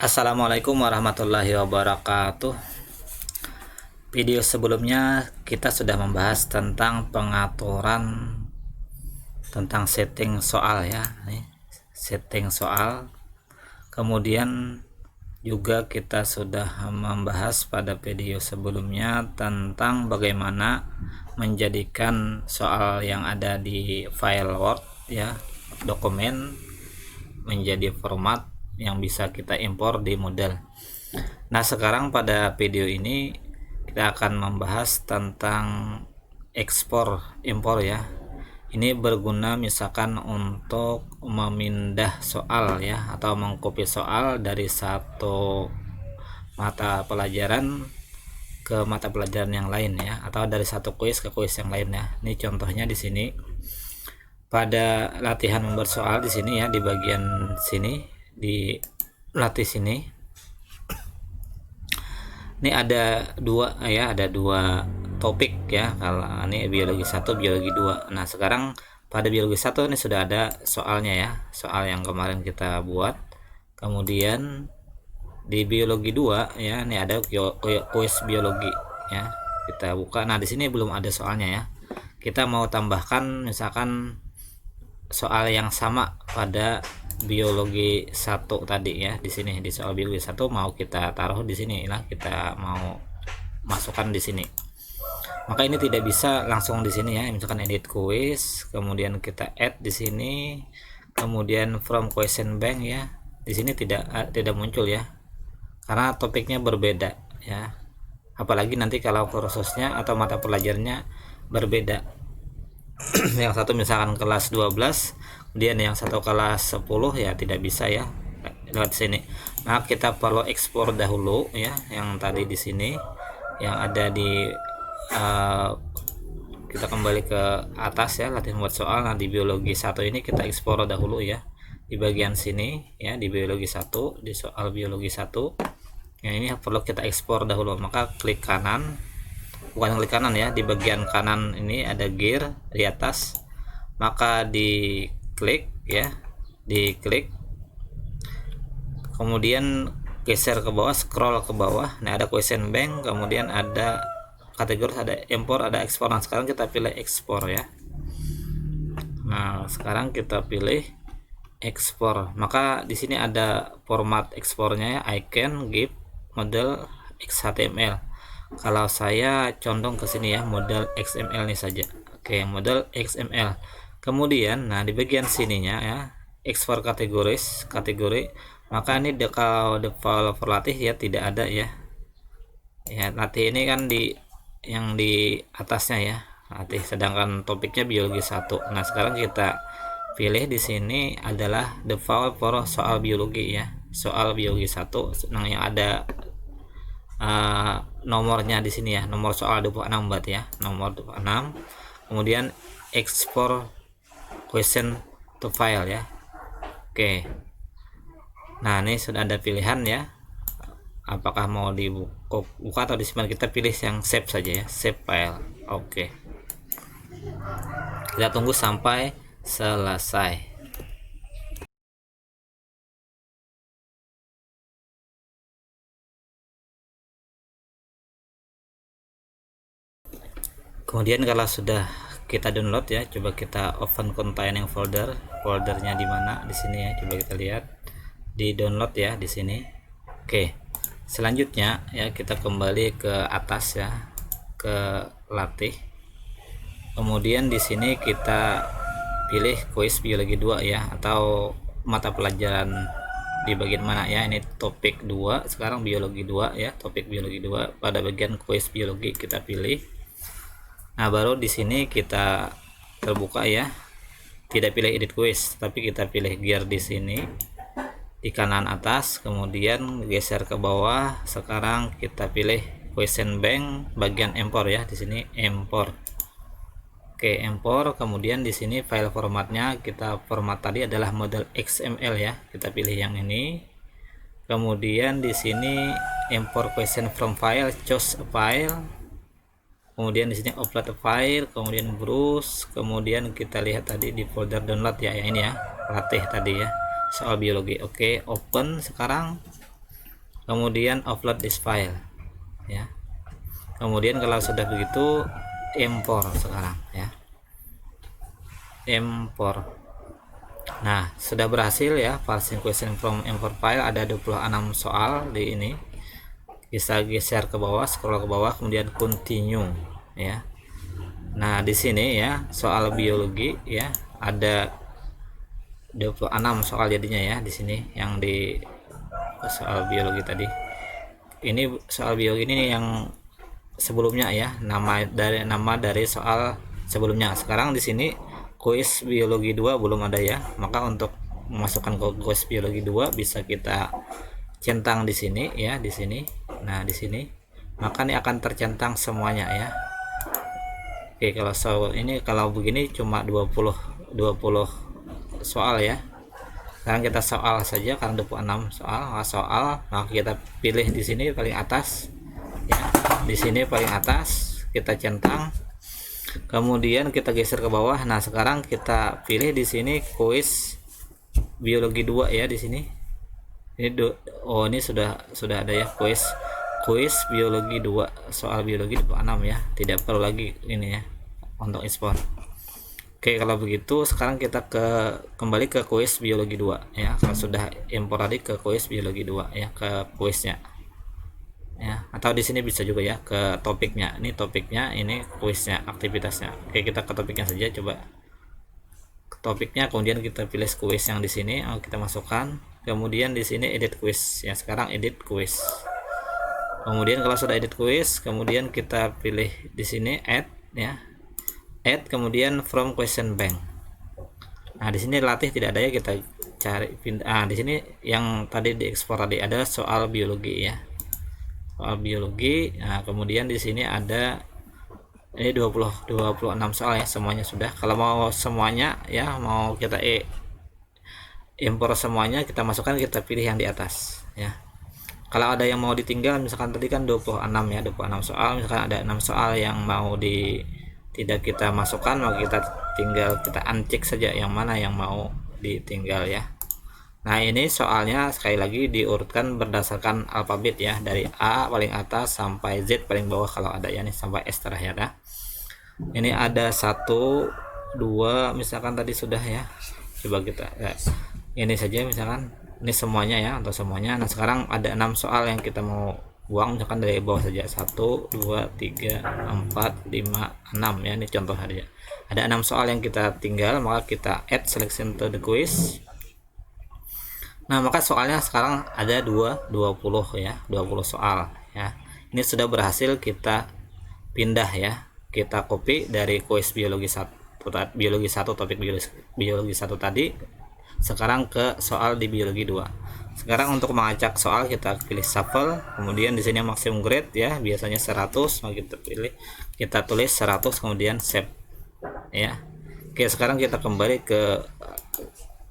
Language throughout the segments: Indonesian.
Assalamualaikum warahmatullahi wabarakatuh. Video sebelumnya kita sudah membahas tentang pengaturan tentang setting soal ya. Setting soal. Kemudian juga kita sudah membahas pada video sebelumnya tentang bagaimana menjadikan soal yang ada di file Word ya, dokumen menjadi format yang bisa kita impor di model. Nah, sekarang pada video ini kita akan membahas tentang ekspor impor ya. Ini berguna misalkan untuk memindah soal ya, atau mengcopy soal dari satu mata pelajaran ke mata pelajaran yang lain ya, atau dari satu kuis ke kuis yang lain ya. Ini contohnya di sini pada latihan membuat soal di sini ya, di bagian sini, di latih sini. Ini ada dua topik ya. Kalau ini biologi 1, biologi 2. Nah, sekarang pada biologi 1 ini sudah ada soalnya ya, soal yang kemarin kita buat. Kemudian di biologi 2 ya, ini ada kuis biologi ya. Kita buka. Nah, di sini belum ada soalnya ya. Kita mau tambahkan misalkan soal yang sama pada biologi 1 tadi ya. Di sini di soal biologi 1 mau kita taruh di sini lah, kita mau masukkan di sini. Maka ini tidak bisa langsung di sini ya. Misalkan edit quiz, kemudian kita add di sini, kemudian from question bank ya. Di sini tidak muncul ya, karena topiknya berbeda ya. Apalagi nanti kalau kursusnya atau mata pelajarannya berbeda. Yang satu misalkan kelas 12, kemudian yang satu kelas 10 ya, tidak bisa ya lewat sini. Nah, kita perlu ekspor dahulu ya, yang tadi di sini yang ada di kita kembali ke atas ya, latihan buat soal. Nah, di biologi 1 ini kita ekspor dahulu ya, di bagian sini ya, di biologi 1, di soal biologi 1 yang ini perlu kita ekspor dahulu. Maka klik kanan, bukan klik kanan ya, di bagian kanan ini ada gear di atas, maka diklik ya, diklik, kemudian geser ke bawah, scroll ke bawah. Nah, ada question bank, kemudian ada kategori, ada impor, ada ekspor. Nah, sekarang kita pilih ekspor ya. Nah, sekarang kita pilih ekspor. Maka di sini ada format ekspornya ya, icon, GIF, model, XHTML. Kalau saya condong ke sini ya, model XML ini saja. Oke, model XML. Kemudian nah, di bagian sininya ya, ekspor kategori. Maka ini kalau developer latih ya tidak ada ya. Ya, latih ini kan di yang di atasnya ya, latih, sedangkan topiknya biologi 1. Nah, sekarang kita pilih di sini adalah default for soal biologi ya, soal biologi 1. Nah, yang ada nomornya di sini ya, nomor soal 26 berarti ya, nomor 26. Kemudian export question to file ya. Oke. Nah, ini sudah ada pilihan ya, apakah mau dibuka atau disimpan. Kita pilih yang save saja ya, save file. Oke, kita tunggu sampai selesai. Kemudian kalau sudah kita download ya, coba kita open containing foldernya di mana, di sini ya, coba kita lihat di download ya, di sini. Oke, selanjutnya ya, kita kembali ke atas ya, ke latih. Kemudian di sini kita pilih kuis biologi 2 ya, atau mata pelajaran di bagian mana ya. Ini topik 2, sekarang biologi 2 ya, topik biologi 2. Pada bagian kuis biologi kita pilih. Nah, baru di sini kita terbuka ya, tidak pilih edit quiz, tapi kita pilih gear di sini di kanan atas, kemudian geser ke bawah. Sekarang kita pilih question bank bagian impor ya, di sini impor. Oke, impor. Kemudian di sini file formatnya kita format tadi adalah model XML ya, kita pilih yang ini. Kemudian di sini import question from file, choose a file. Kemudian di sini upload a file, kemudian browse, kemudian kita lihat tadi di folder download ya, yang ini ya, latih tadi ya, soal biologi. Oke, open sekarang. kemudian upload this file ya. Kemudian kalau sudah begitu import sekarang ya, import. Nah, sudah berhasil ya parsing question from import file. Ada 26 soal di ini. Bisa geser ke bawah, scroll ke bawah, kemudian continue ya. Nah, di sini ya soal biologi ya, ada 26 soal jadinya ya di sini. Yang di soal biologi tadi, ini soal biologi ini yang sebelumnya ya, nama dari soal sebelumnya. Sekarang di sini kuis biologi 2 belum ada ya, maka untuk memasukkan ke kuis biologi 2 bisa kita centang di sini ya, di sini. Nah, di sini maka ini akan tercentang semuanya ya. Oke, kalau soal ini, kalau begini cuma 20 soal ya. Sekarang kita soal saja karena 26 soal. Nah, kita pilih di sini paling atas ya. Di sini paling atas kita centang. Kemudian kita geser ke bawah. Nah, sekarang kita pilih di sini kuis biologi 2 ya di sini. Ini ini sudah ada ya, kuis biologi 2, soal biologi 26 ya. Tidak perlu lagi ini ya untuk ekspor. Oke, kalau begitu sekarang kita kembali ke kuis biologi 2 ya. Kalau sudah import tadi ke kuis biologi 2 ya, ke kuisnya ya, atau di sini bisa juga ya ke topiknya. Ini topiknya, ini kuisnya, aktivitasnya. Oke, kita ke topiknya saja, coba ke topiknya, kemudian kita pilih kuis yang di sini. Kita masukkan, kemudian di sini edit kuis ya. Sekarang edit kuis. Kemudian kalau sudah edit kuis, kemudian kita pilih di sini add ya, add, kemudian from question bank. Nah, di sini latih tidak ada ya, kita cari pindah. Di sini yang tadi diekspor tadi ada soal biologi ya, soal biologi. Nah, kemudian di sini ada ini 26 soal ya, semuanya sudah. Kalau mau semuanya ya, mau kita import semuanya, kita masukkan, kita pilih yang di atas ya. Kalau ada yang mau ditinggal, misalkan tadi kan 26 ya, 26 soal, misalkan ada 6 soal yang mau tidak kita masukkan, maka kita tinggal kita uncheck saja yang mana yang mau ditinggal ya. Nah, ini soalnya sekali lagi diurutkan berdasarkan alfabet ya, dari A paling atas sampai Z paling bawah kalau ada ya, nih sampai S terakhir ya. Ini ada 1, 2 misalkan tadi sudah ya. Coba kita ya, ini saja misalkan ini semuanya ya, untuk semuanya. Nah, sekarang ada 6 soal yang kita mau buang, misalkan dari bawah saja, 1, 2, 3, 4, 5, 6 ya. Ini contoh saja. Ada 6 soal yang kita tinggal, maka kita add selection to the quiz. Nah, maka soalnya sekarang ada 20 ya, 20 soal ya. Ini sudah berhasil kita pindah ya. Kita copy dari kuis biologi 1 topik biologi 1 tadi, sekarang ke soal di biologi 2. Sekarang untuk mengacak soal kita pilih shuffle, kemudian di sini maksimum grade ya, biasanya 100, maka kita pilih, kita tulis 100, kemudian save ya. Oke, sekarang kita kembali ke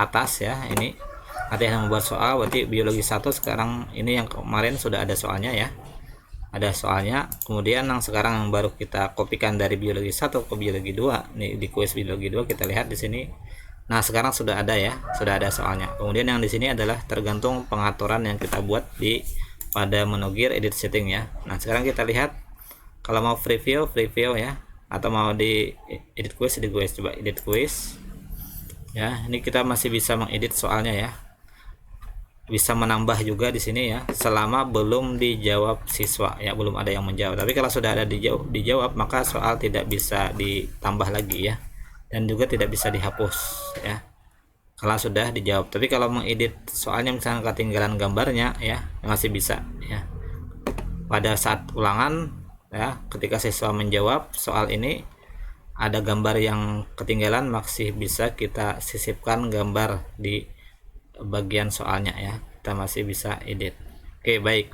atas ya. Ini ada yang membuat soal, berarti biologi 1 sekarang ini yang kemarin sudah ada soalnya ya. Ada soalnya, kemudian yang sekarang yang baru kita kopikan dari biologi 1 ke biologi 2. Nih di kuis biologi 2 kita lihat di sini. Nah, sekarang sudah ada ya, sudah ada soalnya. Kemudian yang di sini adalah tergantung pengaturan yang kita buat pada menu gear edit setting ya. Nah, sekarang kita lihat kalau mau preview ya, atau mau di edit quiz, coba edit quiz ya. Ini kita masih bisa mengedit soalnya ya, bisa menambah juga di sini ya, selama belum dijawab siswa ya, belum ada yang menjawab. Tapi kalau sudah ada dijawab, maka soal tidak bisa ditambah lagi ya, dan juga tidak bisa dihapus ya kalau sudah dijawab. Tapi kalau mengedit soalnya misalnya ketinggalan gambarnya ya, masih bisa ya. Pada saat ulangan ya, ketika siswa menjawab soal ini ada gambar yang ketinggalan, masih bisa kita sisipkan gambar di bagian soalnya ya, kita masih bisa edit. Oke, baik.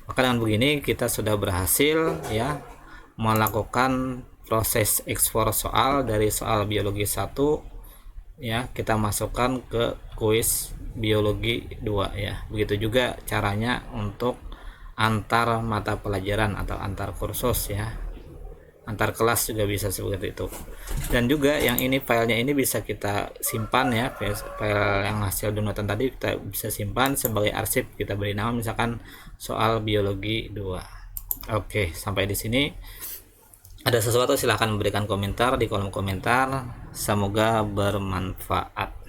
Maka dengan begini kita sudah berhasil ya melakukan proses ekspor soal dari soal biologi 1 ya, kita masukkan ke kuis biologi 2 ya. Begitu juga caranya untuk antar mata pelajaran atau antar kursus ya. antar kelas juga bisa seperti itu. Dan juga yang ini filenya ini bisa kita simpan ya, file yang hasil downloadan tadi kita bisa simpan sebagai arsip, kita beri nama misalkan soal biologi 2. Oke, sampai di sini ada sesuatu silahkan memberikan komentar di kolom komentar. Semoga bermanfaat.